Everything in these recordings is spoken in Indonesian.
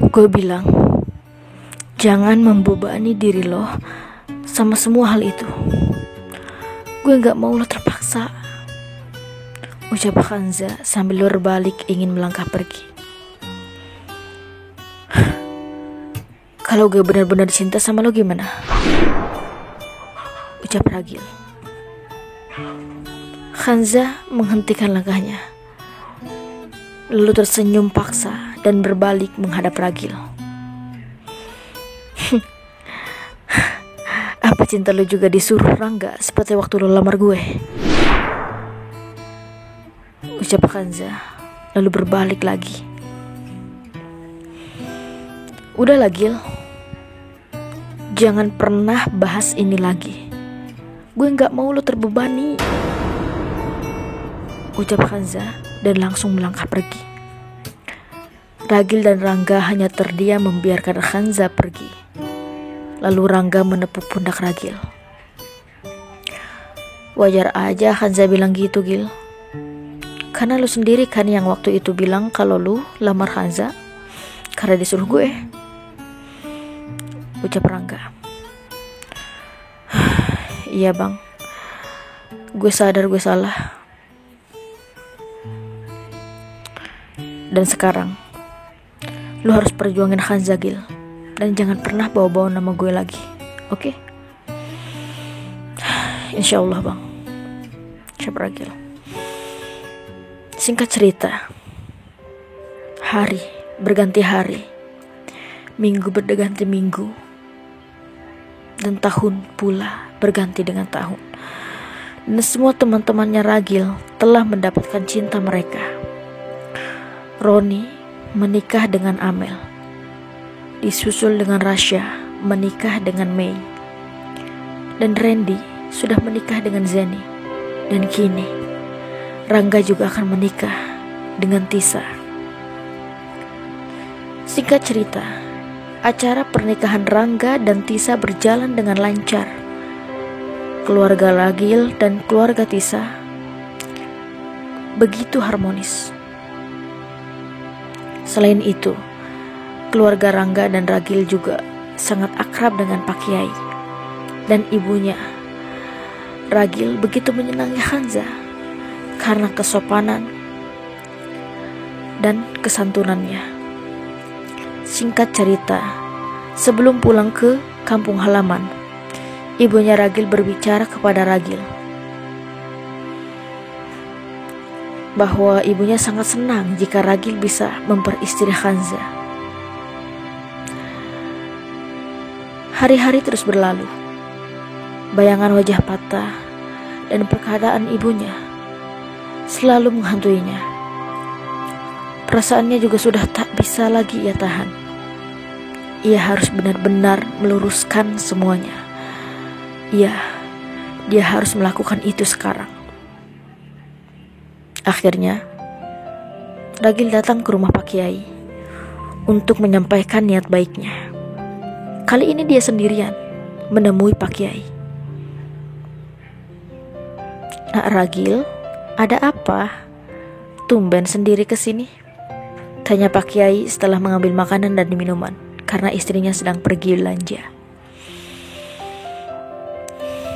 Gue bilang, jangan membebani diri lo sama semua hal itu. Gue gak mau lo terpaksa, ucap Hanza sambil berbalik ingin melangkah pergi. Kalau gue benar-benar cinta sama lo gimana? Ucap Ragil. Hanza menghentikan langkahnya, lalu tersenyum paksa dan berbalik menghadap Ragil. Apa cinta lo juga disuruh Rangga seperti waktu lo lamar gue? Ucap Hanza lalu berbalik lagi. Udah Gil, jangan pernah bahas ini lagi. Gue gak mau lo terbebani, ucap Hanza dan langsung melangkah pergi. Ragil dan Rangga hanya terdiam membiarkan Hanza pergi. Lalu Rangga menepuk pundak Ragil. Wajar aja Hanza bilang gitu, Gil. Karena lu sendiri kan yang waktu itu bilang kalau lu lamar Hanza karena disuruh gue, ucap Rangga. Iya bang, gue sadar gue salah. Dan sekarang lu harus perjuangin Hanza, Gil. Dan jangan pernah bawa-bawa nama gue lagi, oke? Insya Allah bang, ucap Ragil. Singkat cerita, hari berganti hari, minggu berganti minggu, dan tahun pula berganti dengan tahun. Dan semua teman-temannya Ragil telah mendapatkan cinta mereka. Roni menikah dengan Amel, disusul dengan Rasya menikah dengan Mei, dan Randy sudah menikah dengan Zeni, dan kini Rangga juga akan menikah dengan Tisa. Singkat cerita, acara pernikahan Rangga dan Tisa berjalan dengan lancar. Keluarga Ragil dan keluarga Tisa begitu harmonis. Selain itu, keluarga Rangga dan Ragil juga sangat akrab dengan Pak Kiai dan ibunya. Ragil begitu menyenangi Hanza karena kesopanan dan kesantunannya. Singkat cerita, sebelum pulang ke kampung halaman, ibunya Ragil berbicara kepada Ragil bahwa ibunya sangat senang jika Ragil bisa memperistri Hanza. Hari-hari terus berlalu. Bayangan wajah patah dan perkataan ibunya selalu menghantuinya. Perasaannya juga sudah tak bisa lagi ia tahan. Ia harus benar-benar meluruskan semuanya. Dia harus melakukan itu sekarang. Akhirnya, Ragil datang ke rumah Pak Kiai untuk menyampaikan niat baiknya. Kali ini dia sendirian menemui Pak Kiai. Nak Ragil, ada apa? Tumben sendiri ke sini? Tanya Pak Kiai setelah mengambil makanan dan minuman karena istrinya sedang pergi belanja.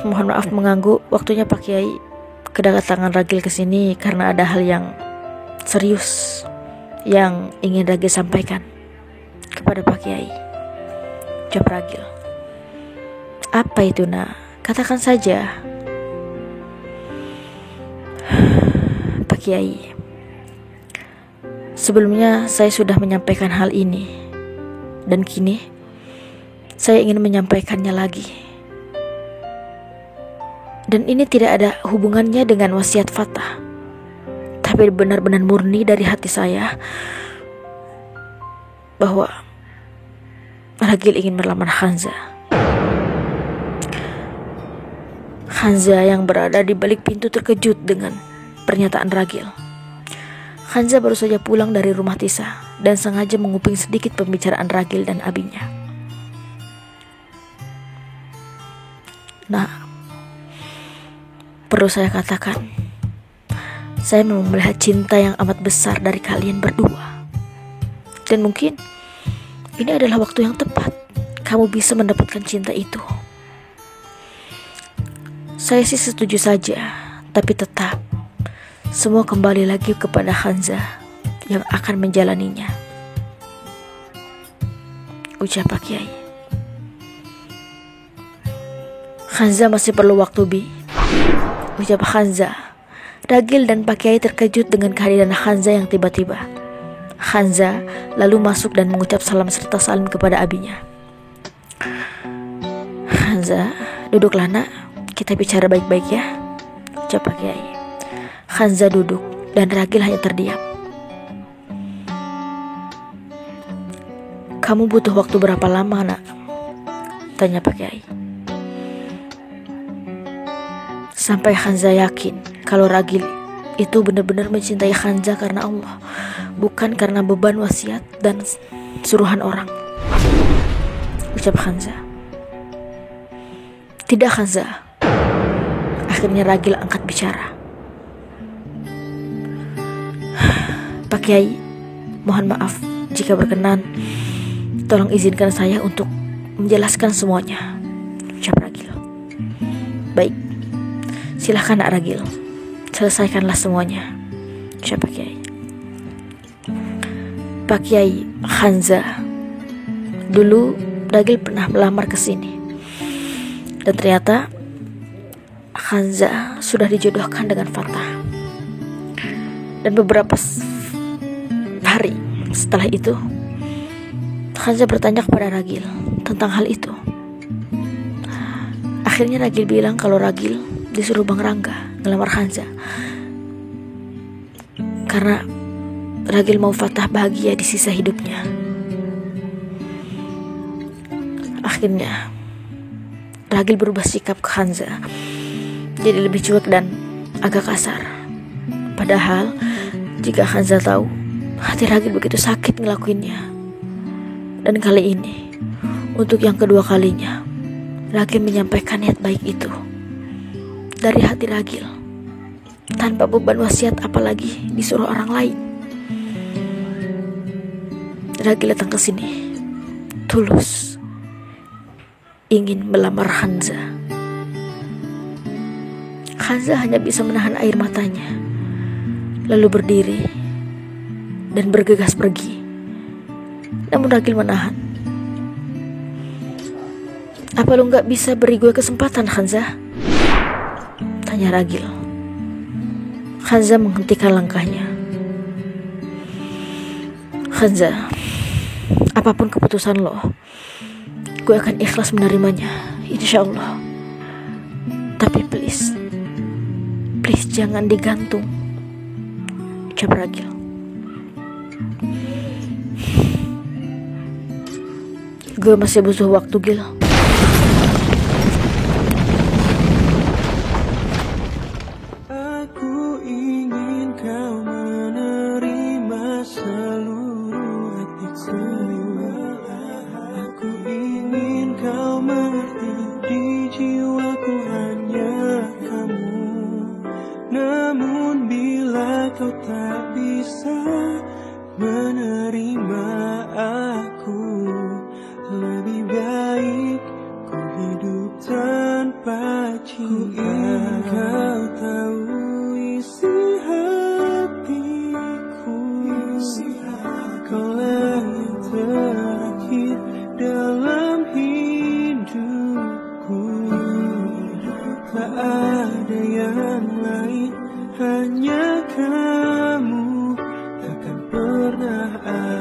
Mohon maaf mengganggu waktunya Pak Kiai. Kedatangan Ragil ke sini karena ada hal yang serius yang ingin Ragil sampaikan kepada Pak Kiai, ucap Ragil. Apa itu nak? Katakan saja. Pak Kiai, sebelumnya saya sudah menyampaikan hal ini, dan kini saya ingin menyampaikannya lagi. Dan ini tidak ada hubungannya dengan wasiat Fatah, tapi benar-benar murni dari hati saya bahwa Ragil ingin melamar Hanza. Hanza yang berada di balik pintu terkejut dengan pernyataan Ragil. Hanza baru saja pulang dari rumah Tisa dan sengaja menguping sedikit pembicaraan Ragil dan abinya. Nah, perlu saya katakan, saya memang melihat cinta yang amat besar dari kalian berdua. Dan mungkin Ini adalah waktu yang tepat. Kamu bisa mendapatkan cinta itu. Saya sih setuju saja, tapi tetap semua kembali lagi kepada Hanza yang akan menjalaninya, ucap Pak Kiai. Hanza masih perlu waktu, Bi, ucap Hanza. Ragil dan Pak Kiai terkejut dengan kehadiran Hanza yang tiba-tiba. Hanza lalu masuk dan mengucap salam serta salim kepada abinya. Hanza, duduklah nak, kita bicara baik-baik ya, ucap Pak Kiai. Hanza duduk dan Ragil hanya terdiam. Kamu butuh waktu berapa lama, nak? Tanya Pak Kiai. Sampai Hanza yakin kalau Ragil itu benar-benar mencintai Hanza karena Allah, bukan karena beban wasiat dan suruhan orang, ucap Hanza. Tidak, Hanza. Akhirnya Ragil angkat bicara. Pak Kiai, mohon maaf jika berkenan, tolong izinkan saya untuk menjelaskan semuanya, ucap Ragil. Baik, silahkan nak Ragil, selesaikanlah semuanya, ucap Pak Kiai. Pak Kiai, Hanza, dulu Ragil pernah melamar ke sini. Dan ternyata Hanza sudah dijodohkan dengan Fatah. Dan beberapa hari setelah itu, Hanza bertanya kepada Ragil tentang hal itu. Akhirnya Ragil bilang kalau Ragil disuruh Bang Rangga ngelamar Hanza karena Ragil mau Fatah bahagia di sisa hidupnya. Akhirnya Ragil berubah sikap ke Hanza, jadi lebih cuek dan agak kasar. Padahal jika Hanza tahu, hati Ragil begitu sakit ngelakuinnya. Dan kali ini, untuk yang kedua kalinya, Ragil menyampaikan niat baik itu dari hati Ragil, tanpa beban wasiat apalagi disuruh orang lain. Ragil datang ke sini tulus ingin melamar Hanza. Hanza hanya bisa menahan air matanya, lalu berdiri dan bergegas pergi. Namun Ragil menahan. Apa lu gak bisa beri gue kesempatan, Hanza? Tanya Ragil. Hanza menghentikan langkahnya. Hanza, apapun keputusan lo, gue akan ikhlas menerimanya, insya Allah. Tapi please jangan digantung, ucap Ragil. Gue masih butuh waktu, Gil. Aku ingin kau menerima seluruh hatiku. Aku ingin kau mengerti di jiwaku hanya kamu. Namun bila kau tak bisa menerima aku, lebih baik ku hidup tanpa cinta. Ku ingin kau tahu isi hatiku. Kaulah yang terakhir dalam hidupku. Tak ada yang lain, hanya kamu. Takkan pernah ada